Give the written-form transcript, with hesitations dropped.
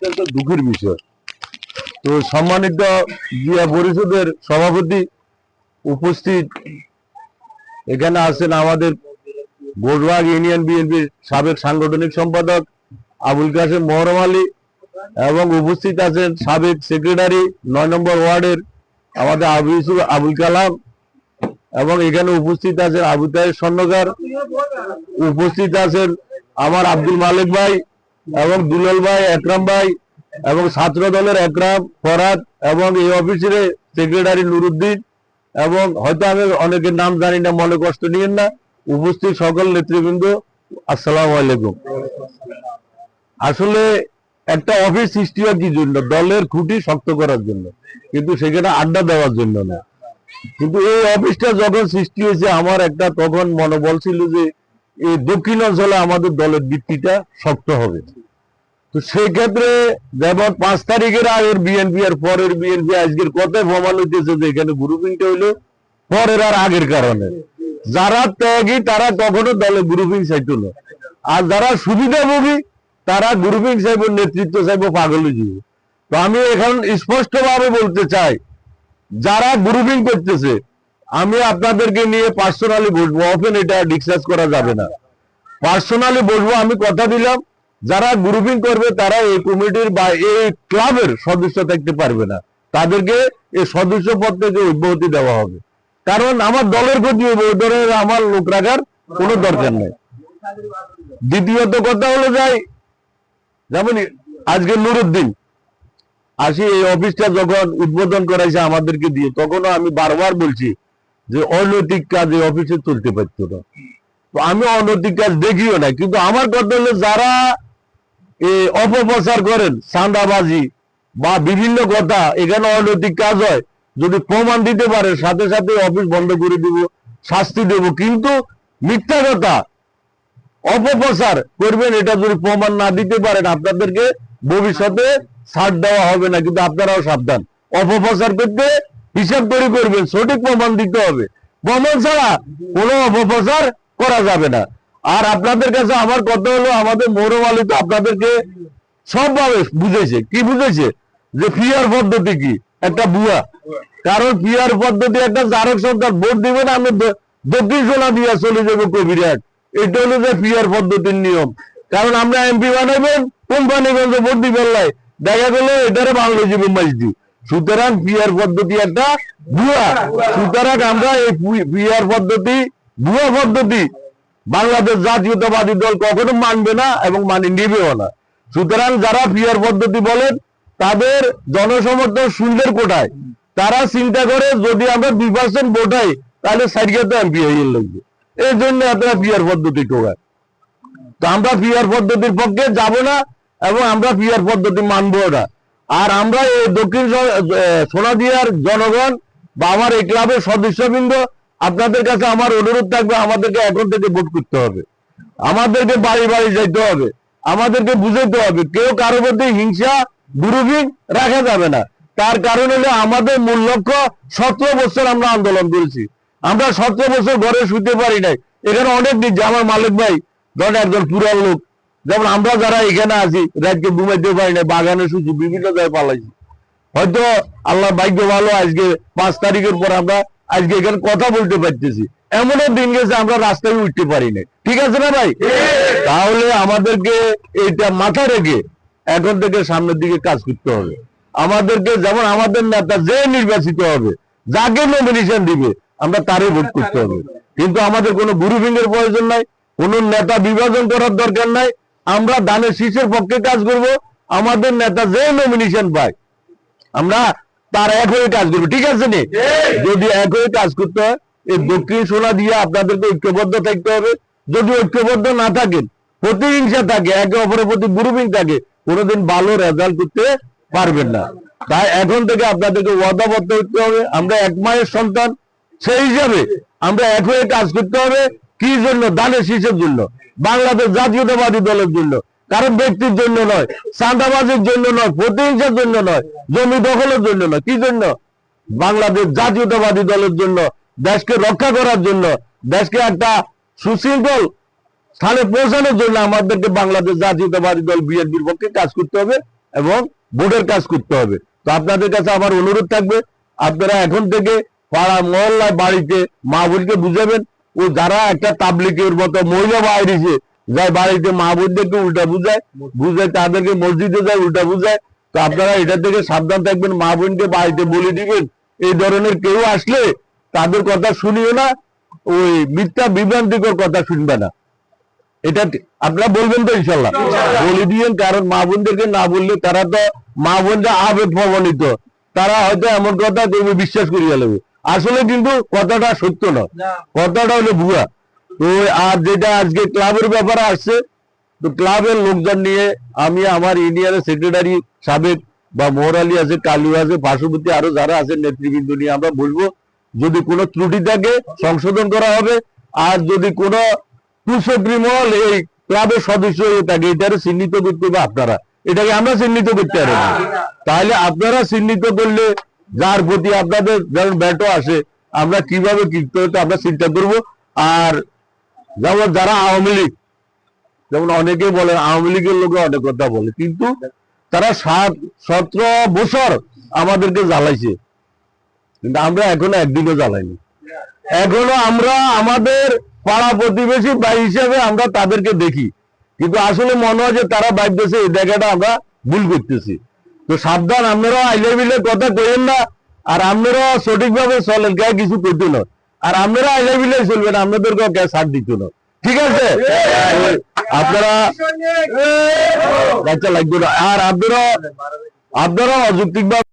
অত্যন্ত দুঃখের বিষয়। তো সম্মানিত জিয়া পরিষদের সভাপতি উপস্থিত, এখানে আছেন আমাদের গোলবাগ ইউনিয়ন বিএনপির সাবেক সাংগঠনিক সম্পাদক আবুল কাসেম মোহরম আলী, এবং উপস্থিত আছেন সাবেক সেক্রেটারি ৯ নম্বর ওয়ার্ডের আমাদের আবুল কালাম, এবং এখানে উপস্থিত আছেন আবু তাহের স্বর্ণকার, উপস্থিত আছেন আমার আব্দুল মালিক ভাই এবং দুলাল ভাই, একরাম ভাই, এবং ছাত্র দলের একরাম, ফরাদ, এবং এই অফিসের সেক্রেটারি নুরুদ্দিন, এবং হয়তো আমি অনেকের নাম জানি না, মনে কষ্ট নিয়েন না। উপস্থিত সকল নেতৃবৃন্দ, আসসালামু আলাইকুম। আসলে একটা অফিস সৃষ্টি হয় কি জন্য? দলের খুঁটি শক্ত করার জন্য, কিন্তু সেখানে আড্ডা দেওয়ার জন্য না। কিন্তু এই অফিসটা যখন সৃষ্টি হয়েছে, আমার একটা তখন মনোবল ছিল যে এই দক্ষিণ অঞ্চলে আমাদের দলের ভিত্তিটা শক্ত হবে। তো সেই ক্ষেত্রে যেমন 5 তারিখের আগের বিএনপি আর পরের বিএনপি, আজকের কথায় প্রমাণ হইতেছে যে এখানে গ্রুপিংটা হইলো পরের আর আগের কারণে। যারা ত্যাগী তারা কখনো দলে গ্রুপিং চাইতো না, আর যারা সুবিধাভোগী তারা গ্রুপিং চাইব, নেতৃত্ব চাইব, পাগলি জীব। তো আমি এখন স্পষ্ট ভাবে বলতে চাই, যারা গ্রুপিং করতেছে, আমি আপনাদেরকে নিয়ে পার্সোনালি বসবো, ওপেন এটা ডিসকাস করা যাবে না। পার্সোনালি বসবো, আমি কথা দিলাম, যারা গ্রুপিং করবে তারা এই কমিটির বা এই ক্লাবের সদস্য থাকতে পারবে না, তাদেরকে এই সদস্য পদ থেকে অব্যাহতি দেওয়া হবে। কারণ আমার দলের ক্ষতি হবে, ওই ধরনের আমার লোক রাখার কোনো দরকার নেই। দ্বিতীয়ত কথা হলো যাই, যেমন আজকে নুরুদ্দিন আসি এই অফিসটা যখন উদ্বোধন করাইছে আমাদেরকে দিয়ে, তখনও আমি বারবার বলছি যে অনৈতিক কাজ এই অফিসে চলতে পারতো না। তো আমি অনৈতিক কাজ দেখিও না, কিন্তু আমার কথা হলো যারা এই অপপ্রচার করেন, চাঁদাবাজি বা বিভিন্ন কথা, এখানে অনৈতিক কাজ হয়, যদি প্রমাণ দিতে পারে সাথে সাথে অফিস বন্ধ করে দিব, শাস্তি দেব। কিন্তু মিথ্যা কথা অপপ্রচার করবেন, এটা যদি প্রমাণ না দিতে পারেন আপনাদেরকে ভবিষ্যতে ছাড় দেওয়া হবে না। কিন্তু আপনারাও সাবধান, অপপ্রচার করতে হিসাব করে করবেন, সঠিক প্রমাণ দিতে হবে। প্রমাণ ছাড়া কোনো অপপ্রচার করা যাবে না। আর আপনাদের কাছে আমার কথা হলো, আমাদের মোহরম আলী তো আপনাদেরকে সবভাবে বুঝেছে। কি বুঝেছে? যে পিআর পদ্ধতি কি একটা বুয়া। কারণ পিআর পদ্ধতি একটা জারক সরকার ভোট দিবেন, আমি দক্ষিণ সোনা দিয়া চলে যাবো কবিরাট, এটা হলো যে পিআর পদ্ধতির নিয়ম। কারণ আমরা এমপি বানাইবেন, কোম্পানিগঞ্জ ভোট দিবেন লাই, দেখা গেলো এটারে বাংলা জীবন মাইজি। সুতরাং পিআর পদ্ধতি একটা ভুয়া। সুতরাং আমরা এই পিআর পদ্ধতি, ভুয়া পদ্ধতি বাংলাদেশ জাতীয়তাবাদী দল কখনো মানবে না এবং মানে নিবেও না। সুতরাং যারা পিআর পদ্ধতি বলেন, তাদের জনসমর্থন সুন্দর কোটায়, তারা চিন্তা করে যদি আমরা 2% ভোট হয় তাহলে সাইডে এমপি হয়ে লাগবে, এই জন্য আপনারা পিআর পদ্ধতি টোকায়। তো আমরা পিআর পদ্ধতির পক্ষে যাব না এবং আমরা পিআর পদ্ধতি মানবো না। আর আমরা এই দক্ষিণ সোনাদিয়ার জনগণ বা আমার এই ক্লাবের সদস্যবৃন্দ, আপনাদের কাছে আমার অনুরোধ থাকবে, আমাদেরকে এখন থেকে ভোট করতে হবে, আমাদেরকে বাড়ি বাড়ি যাইতে হবে, আমাদেরকে বুঝাইতে হবে কেউ কারো মধ্যে হিংসা গ্রুপিং রাখা যাবে না। তার কারণ হলো আমাদের মূল লক্ষ্য, 17 বছর আমরা আন্দোলন করেছি, আমরা 17 বছর ঘরে শুতে পারি নাই। এখানে অনেক দিন আমার মালিক ভাই ধরেন একজন পুরান লোক, যেমন আমরা যারা এখানে আছি রাতকে ঘুমাইতে পারি না, বাগানে শুছি, বিভিন্ন জায়গায় পালাইছি। হয়তো আল্লাহ ভাগ্য ভালো, আজকে 5 তারিখের পর আমরা আজকে এখানে কথা বলতে পারতেছি। এমনও দিন গেছে আমরা রাস্তায় উঠতে পারি না, ঠিক আছে না ভাই? তাহলে আমাদেরকে এইটা মাথায় রেখে এখন থেকে সামনের দিকে কাজ করতে হবে। আমাদেরকে যেমন আমাদের নেতা যে নির্বাচিত হবে, যাকে নমিনেশন দিবে, আমরা তারই ভোট করতে হবে। কিন্তু আমাদের কোনো গ্রুপিং এর প্রয়োজন নাই, কোন নেতা বিভাজন করার দরকার নাই। আমরা ধানের শীষের পক্ষে কাজ করব, আমাদের নেতা যে নমিনেশন পায় আমরা তার এক হয়ে কাজ করবো, ঠিক আছে নি? যদি এক হয়ে কাজ করতে হয়, এই দক্ষিণ সোনা দিয়ে আপনাদেরকে ঐক্যবদ্ধ থাকতে হবে। যদি ঐক্যবদ্ধ না থাকেন, প্রতিহিংসা থাকে, একে অপরের প্রতি গ্রুপিং থাকে, কোনোদিন ভালো রেজাল্ট করতে পারবেন না। তাই এখন থেকে আপনাদেরকে ওয়াদাবদ্ধ হতে হবে, আমরা এক মায়ের সন্তান, সেই হিসাবে আমরা এক হয়ে কাজ করতে হবে। কি জন্য? ধানের শীষের জন্য, বাংলাদেশ জাতীয়তাবাদী দলের জন্য, কারণ ব্যক্তির জন্য নয়, চাঁদাবাজির জন্য নয়, প্রতিহিংসার জন্য নয়, জমি দখলের জন্য নয়। কি জন্য? বাংলাদেশ জাতীয়তাবাদী দলের জন্য, দেশকে রক্ষা করার জন্য, দেশকে একটা সুশৃঙ্খল স্থানে পৌঁছানোর জন্য আমাদেরকে বাংলাদেশ জাতীয়তাবাদী দল বিএনপির পক্ষে কাজ করতে হবে। এবং ভোটের কাজ করতে হবে। তো আপনাদের কাছে আমার অনুরোধ থাকবে, আপনারা এখন থেকে পাড়া মহল্লায় বাড়িতে মা বোনকে বুঝাবেন। ও যারা একটা তাবলিগের মতো মহিলা বাইরেছে, যাই বাড়িতে মা বোনদেরকে উল্টা বুঝায় তাদেরকে মসজিদে যায় উল্টা বুঝায়। তো আপনারা এটা থেকে সাবধান থাকবেন, মা বোনকে বাড়িতে বলে দিবেন এই ধরনের কেউ আসলে তাদের কথা শুনিও না, ওই মিথ্যা বিভ্রান্তিকর কথা শুনবে না। এটা আপনারা বলবেন তো ইনশাল্লাহ? বলে দিয়েন, কারণ মা বোনদেরকে না বললে তারা তো মা বোনরা আবেগ প্রবণিত, তারা হয়তো এমন কথা তুমি বিশ্বাস করিয়া নেবে, আসলে কিন্তু কথাটা সত্য নয়, কথাটা হলো ভুয়া। তো আর যেটা আজকে ক্লাবের ব্যাপারে আসছে, তো ক্লাবের লোকজন নিয়ে আমি আমার ইউনিয়নের সেক্রেটারি সাবেক বা মোহরালি আছে, কালু আছে, পার্শ্ববর্তী আরো যারা আছে নেতৃবৃন্দ নিয়ে আমরা বলবো, যদি কোনো ত্রুটি থাকে সংশোধন করা হবে। আর যদি কোনো কুচক্রিমল এই ক্লাবের সদস্য হয়ে থাকে, এটারে চিহ্নিত করতে হবে আপনারা, এটাকে আমরা চিহ্নিত করতে পারি না। তাহলে আপনারা চিহ্নিত করলে যার প্রতি আপনাদের যেমন ব্যাটো আসে, আমরা কিভাবে কিনতে হতো আমরা চিন্তা করব। আর যেমন যারা আওয়ামী লীগ, যেমন অনেকে বলে আওয়ামী লীগের লোকে অনেক কথা বলে, কিন্তু তারা 17 বছর আমাদেরকে জ্বালাইছে, কিন্তু আমরা এখনো একদিনও জ্বালাইনি। এখনো আমরা আমাদের পাড়া প্রতিবেশী ভাই হিসেবে আমরা তাদেরকে দেখি, কিন্তু আসলে মনে হয় যে তারা ভাবতেছে এই জায়গাটা আমরা ভুল করতেছি। তো সাবধান, আপনারা আইলে বিলে কথা করেন না, আর আপনারা সঠিকভাবে চলেন, কে কিছু করতে না। আর আপনারা আইলে বিলে চলবেন, আপনাদেরকে কে ছাড় দিত না, ঠিক আছে? আপনারা লাগবে না। আর আপনারা অযৌক্তিকভাবে